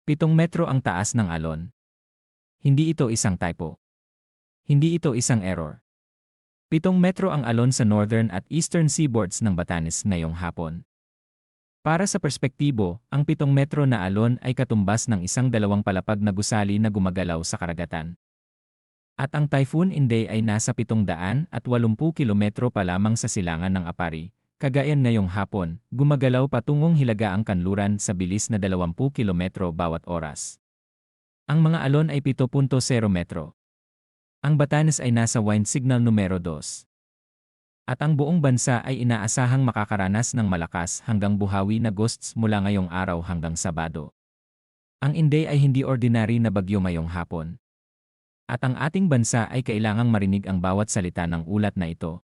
7 metro ang taas ng alon. Hindi ito isang typo. Hindi ito isang error. 7 metro ang alon sa northern at eastern seaboards ng Batanes ngayong hapon. Para sa perspektibo, ang 7 metro na alon ay katumbas ng isang 2 palapag na gusali na gumagalaw sa karagatan. At ang Typhoon Inday ay nasa 780 kilometro pa lamang sa silangan ng Apari, Cagayan ngayong hapon, gumagalaw patungong Hilagaang Kanluran sa bilis na 20 kilometro bawat oras. Ang mga alon ay 7.0 metro. Ang Batanes ay nasa wind signal numero 2. At ang buong bansa ay inaasahang makakaranas ng malakas hanggang buhawi na gusts mula ngayong araw hanggang Sabado. Ang Inday ay hindi ordinary na bagyo ngayong hapon. At ang ating bansa ay kailangang marinig ang bawat salita ng ulat na ito.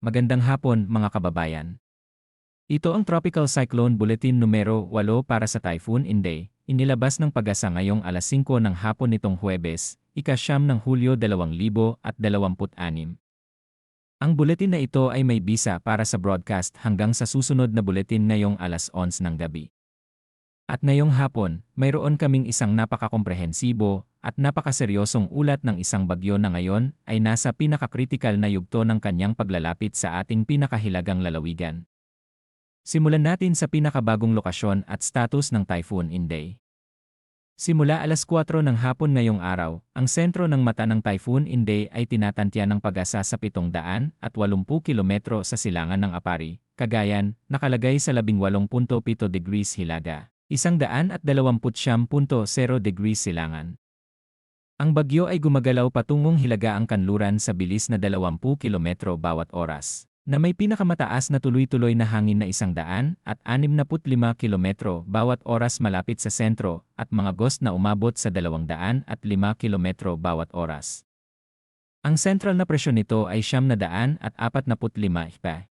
Magandang hapon mga kababayan. Ito ang Tropical Cyclone Bulletin numero 8 para sa Typhoon Inday, inilabas ng Pag-asa ngayong alas 5 ng hapon nitong Huwebes, ika-9 ng Hulyo 2026. Ang bulletin na ito ay may bisa para sa broadcast hanggang sa susunod na bulletin ngayong alas 11 ng gabi. At ngayong hapon, mayroon kaming isang napakakomprehensibo at napakaseryosong ulat ng isang bagyo na ngayon ay nasa pinakakritikal na yugto ng kanyang paglalapit sa ating pinakahilagang lalawigan. Simulan natin sa pinakabagong lokasyon at status ng Typhoon Inday. Simula alas 4 ng hapon ngayong araw, ang sentro ng mata ng Typhoon Inday ay tinatantya ng Pag-asa sa 780 kilometro sa silangan ng Apari, Cagayan, nakalagay sa 18.7 degrees Hilaga, 129.0 degrees silangan. Ang bagyo ay gumagalaw patungong Hilagaang Kanluran sa bilis na 20 kilometro bawat oras, na may pinakamataas na tuloy-tuloy na hangin na 165 kilometro bawat oras malapit sa sentro at mga gust na umabot sa 205 kilometro bawat oras. Ang central na presyon nito ay 945 pa.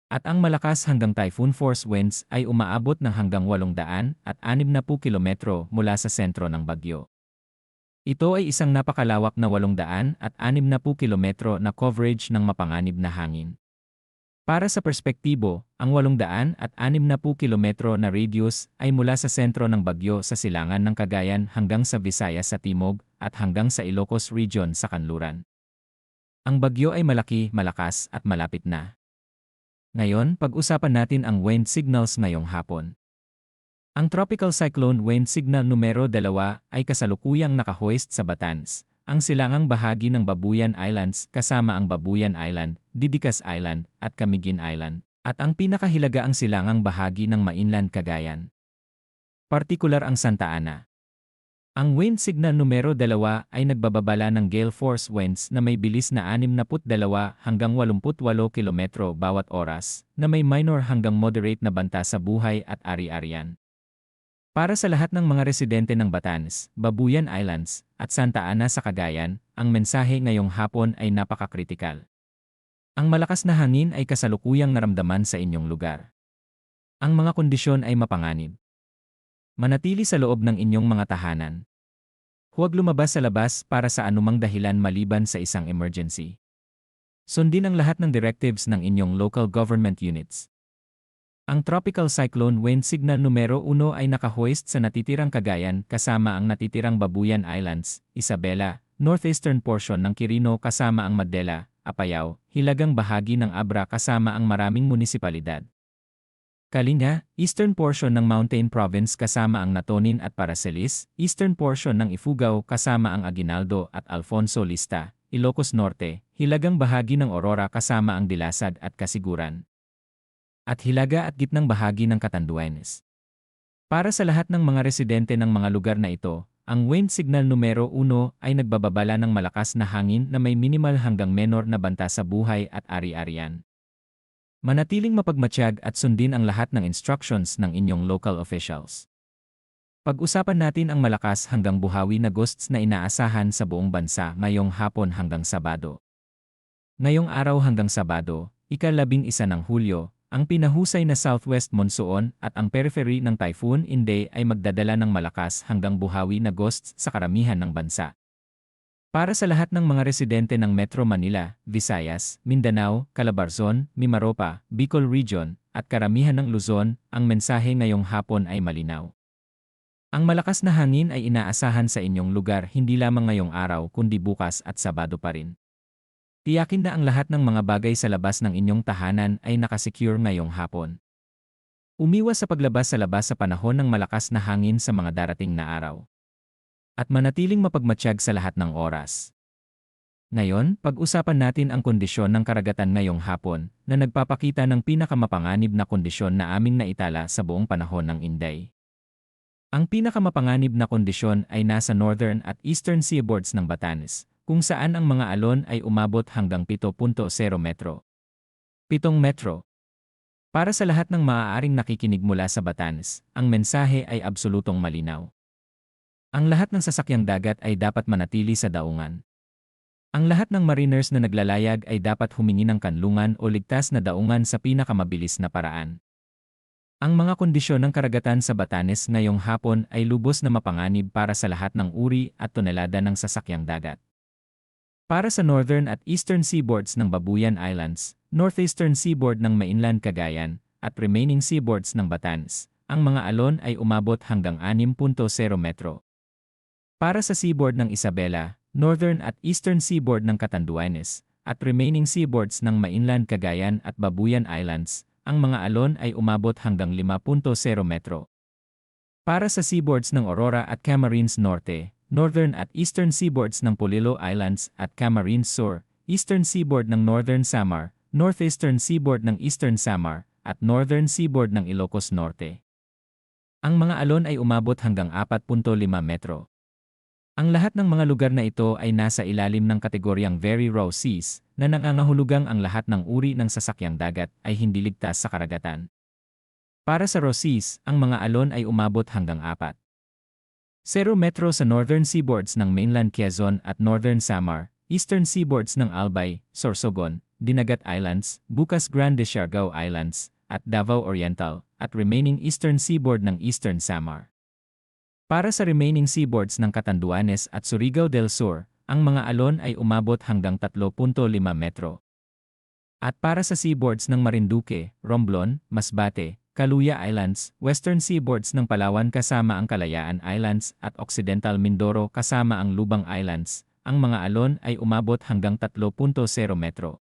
At ang malakas hanggang typhoon force winds ay umaabot ng hanggang 860 kilometro mula sa sentro ng bagyo. Ito ay isang napakalawak na 860 kilometro na coverage ng mapanganib na hangin. Para sa perspektibo, ang 860 kilometro na radius ay mula sa sentro ng bagyo sa silangan ng Cagayan hanggang sa Visayas sa timog at hanggang sa Ilocos Region sa kanluran. Ang bagyo ay malaki, malakas at malapit na. Ngayon, pag-usapan natin ang wind signals ngayong hapon. Ang Tropical Cyclone Wind Signal numero 2 ay kasalukuyang nakahoist sa Batanes, ang silangang bahagi ng Babuyan Islands kasama ang Babuyan Island, Didicas Island, at Camiguin Island, at ang pinakahilagaang silangang bahagi ng Mainland Cagayan. Partikular ang Santa Ana. Ang wind signal numero 2 ay nagbababala ng gale force winds na may bilis na 62 hanggang 88 kilometro bawat oras, na may minor hanggang moderate na banta sa buhay at ari-arian. Para sa lahat ng mga residente ng Batanes, Babuyan Islands, at Santa Ana sa Cagayan, ang mensahe ngayong hapon ay napakakritikal. Ang malakas na hangin ay kasalukuyang naramdaman sa inyong lugar. Ang mga kondisyon ay mapanganib. Manatili sa loob ng inyong mga tahanan. Huwag lumabas sa labas para sa anumang dahilan maliban sa isang emergency. Sundin ang lahat ng directives ng inyong local government units. Ang Tropical Cyclone Wind Signal numero 1 ay nakahoist sa natitirang Cagayan kasama ang natitirang Babuyan Islands, Isabela, northeastern portion ng Quirino kasama ang Madela, Apayao, hilagang bahagi ng Abra kasama ang maraming munisipalidad. Kalinga, eastern portion ng Mountain Province kasama ang Natonin at Paracelis, eastern portion ng Ifugao kasama ang Aguinaldo at Alfonso Lista, Ilocos Norte, hilagang bahagi ng Aurora kasama ang Dilasad at Kasiguran, at hilaga at gitnang bahagi ng Catanduanes. Para sa lahat ng mga residente ng mga lugar na ito, ang wind signal numero 1 ay nagbababala ng malakas na hangin na may minimal hanggang menor na banta sa buhay at ari-arian. Manatiling mapagmatsyag at sundin ang lahat ng instructions ng inyong local officials. Pag-usapan natin ang malakas hanggang buhawi na gusts na inaasahan sa buong bansa ngayong hapon hanggang Sabado. Ngayong araw hanggang Sabado, ika-11 ng Hulyo, ang pinahusay na southwest monsoon at ang periphery ng Typhoon Inday ay magdadala ng malakas hanggang buhawi na gusts sa karamihan ng bansa. Para sa lahat ng mga residente ng Metro Manila, Visayas, Mindanao, Calabarzon, Mimaropa, Bicol Region, at karamihan ng Luzon, ang mensahe ngayong hapon ay malinaw. Ang malakas na hangin ay inaasahan sa inyong lugar hindi lamang ngayong araw kundi bukas at Sabado pa rin. Tiyakin na ang lahat ng mga bagay sa labas ng inyong tahanan ay nakasecure ngayong hapon. Umiwas sa paglabas sa labas sa panahon ng malakas na hangin sa mga darating na araw. At manatiling mapagmatsyag sa lahat ng oras. Ngayon, pag-usapan natin ang kondisyon ng karagatan ngayong hapon na nagpapakita ng pinakamapanganib na kondisyon na aming naitala sa buong panahon ng Inday. Ang pinakamapanganib na kondisyon ay nasa northern at eastern seaboards ng Batanes, kung saan ang mga alon ay umabot hanggang 7.0 metro. 7 metro. Para sa lahat ng maaaring nakikinig mula sa Batanes, ang mensahe ay absolutong malinaw. Ang lahat ng sasakyang dagat ay dapat manatili sa daungan. Ang lahat ng mariners na naglalayag ay dapat humingi ng kanlungan o ligtas na daungan sa pinakamabilis na paraan. Ang mga kondisyon ng karagatan sa Batanes ngayong hapon ay lubos na mapanganib para sa lahat ng uri at tonelada ng sasakyang dagat. Para sa northern at eastern seaboards ng Babuyan Islands, northeastern seaboard ng mainland Cagayan, at remaining seaboards ng Batanes, ang mga alon ay umabot hanggang 6.0 metro. Para sa seaboard ng Isabela, northern at eastern seaboard ng Catanduanes, at remaining seaboards ng mainland Cagayan at Babuyan Islands, ang mga alon ay umabot hanggang 5.0 metro. Para sa seaboards ng Aurora at Camarines Norte, northern at eastern seaboards ng Polillo Islands at Camarines Sur, eastern seaboard ng Northern Samar, northeastern seaboard ng Eastern Samar, at northern seaboard ng Ilocos Norte. Ang mga alon ay umabot hanggang 4.5 metro. Ang lahat ng mga lugar na ito ay nasa ilalim ng kategoryang Very Raw Seas na nangangahulugang ang lahat ng uri ng sasakyang dagat ay hindi ligtas sa karagatan. Para sa Raw Seas, ang mga alon ay umabot hanggang 4. 0 metro sa northern seaboards ng mainland Quezon at northern Samar, eastern seaboards ng Albay, Sorsogon, Dinagat Islands, Bukas Grande Siargao Islands, at Davao Oriental, at remaining eastern seaboard ng Eastern Samar. Para sa remaining seaboards ng Catanduanes at Surigao del Sur, ang mga alon ay umabot hanggang 3.5 metro. At para sa seaboards ng Marinduque, Romblon, Masbate, Caluya Islands, western seaboards ng Palawan kasama ang Kalayaan Islands at Occidental Mindoro kasama ang Lubang Islands, ang mga alon ay umabot hanggang 3.0 metro.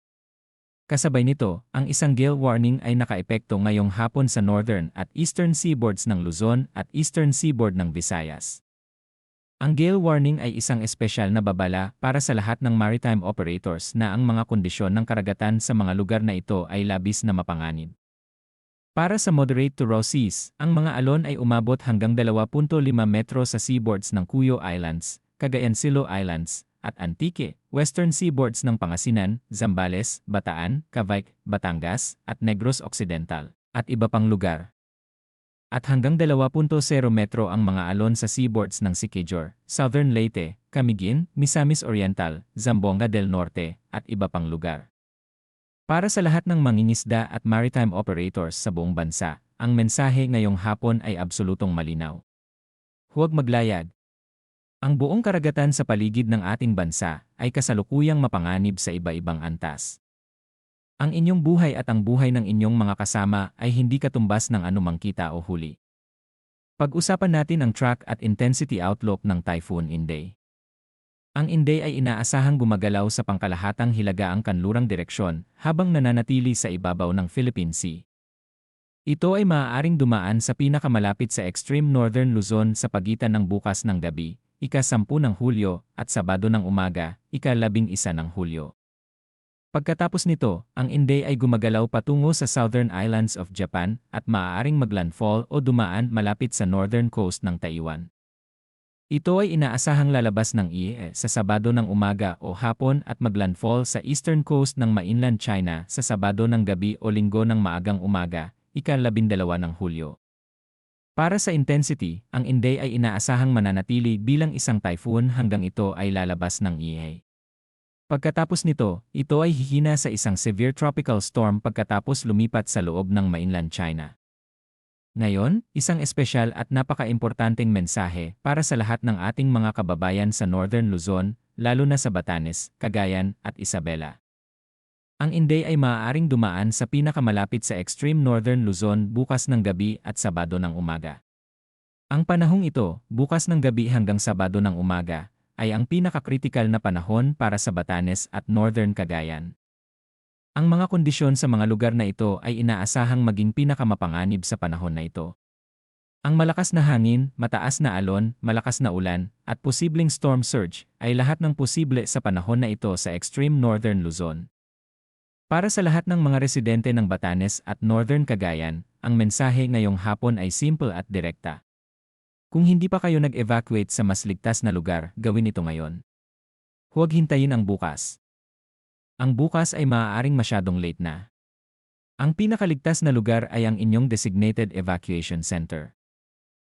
Kasabay nito, ang isang gale warning ay nakaepekto ngayong hapon sa northern at eastern seaboards ng Luzon at eastern seaboard ng Visayas. Ang gale warning ay isang espesyal na babala para sa lahat ng maritime operators na ang mga kondisyon ng karagatan sa mga lugar na ito ay labis na mapanganib. Para sa moderate to raw seas, ang mga alon ay umabot hanggang 2.5 metro sa seaboards ng Cuyo Islands, Cagayan Silo Islands, at Antique, western seaboards ng Pangasinan, Zambales, Bataan, Cavite, Batangas, at Negros Occidental, at iba pang lugar. At hanggang 2.0 metro ang mga alon sa seaboards ng Siquijor, Southern Leyte, Camiguin, Misamis Oriental, Zamboanga del Norte, at iba pang lugar. Para sa lahat ng mangingisda at maritime operators sa buong bansa, ang mensahe ngayong hapon ay absolutong malinaw. Huwag maglayag. Ang buong karagatan sa paligid ng ating bansa ay kasalukuyang mapanganib sa iba-ibang antas. Ang inyong buhay at ang buhay ng inyong mga kasama ay hindi katumbas ng anumang kita o huli. Pag-usapan natin ang track at intensity outlook ng Typhoon Inday. Ang Inday ay inaasahang gumagalaw sa pangkalahatang hilagaang kanlurang direksyon habang nananatili sa ibabaw ng Philippine Sea. Ito ay maaaring dumaan sa pinakamalapit sa extreme northern Luzon sa pagitan ng bukas ng gabi, ika-10 ng Hulyo, at Sabado ng umaga, ika-11 ng Hulyo. Pagkatapos nito, ang Inday ay gumagalaw patungo sa southern islands of Japan at maaaring maglandfall o dumaan malapit sa northern coast ng Taiwan. Ito ay inaasahang lalabas ng IE sa Sabado ng umaga o hapon at maglandfall sa eastern coast ng mainland China sa Sabado ng gabi o Linggo ng maagang umaga, ika-12 ng Hulyo. Para sa intensity, ang Inday ay inaasahang mananatili bilang isang typhoon hanggang ito ay lalabas ng IE. Pagkatapos nito, ito ay hihina sa isang severe tropical storm pagkatapos lumipat sa loob ng mainland China. Ngayon, isang espesyal at napaka-importanteng mensahe para sa lahat ng ating mga kababayan sa Northern Luzon, lalo na sa Batanes, Cagayan, at Isabela. Ang Inday ay maaaring dumaan sa pinakamalapit sa extreme northern Luzon bukas ng gabi at Sabado ng umaga. Ang panahong ito, bukas ng gabi hanggang Sabado ng umaga, ay ang pinakakritikal na panahon para sa Batanes at Northern Cagayan. Ang mga kondisyon sa mga lugar na ito ay inaasahang maging pinakamapanganib sa panahon na ito. Ang malakas na hangin, mataas na alon, malakas na ulan, at posibleng storm surge ay lahat ng posible sa panahon na ito sa extreme northern Luzon. Para sa lahat ng mga residente ng Batanes at Northern Cagayan, ang mensahe ngayong hapon ay simple at direkta. Kung hindi pa kayo nag-evacuate sa mas ligtas na lugar, gawin ito ngayon. Huwag hintayin ang bukas. Ang bukas ay maaaring masyadong late na. Ang pinakaligtas na lugar ay ang inyong designated evacuation center.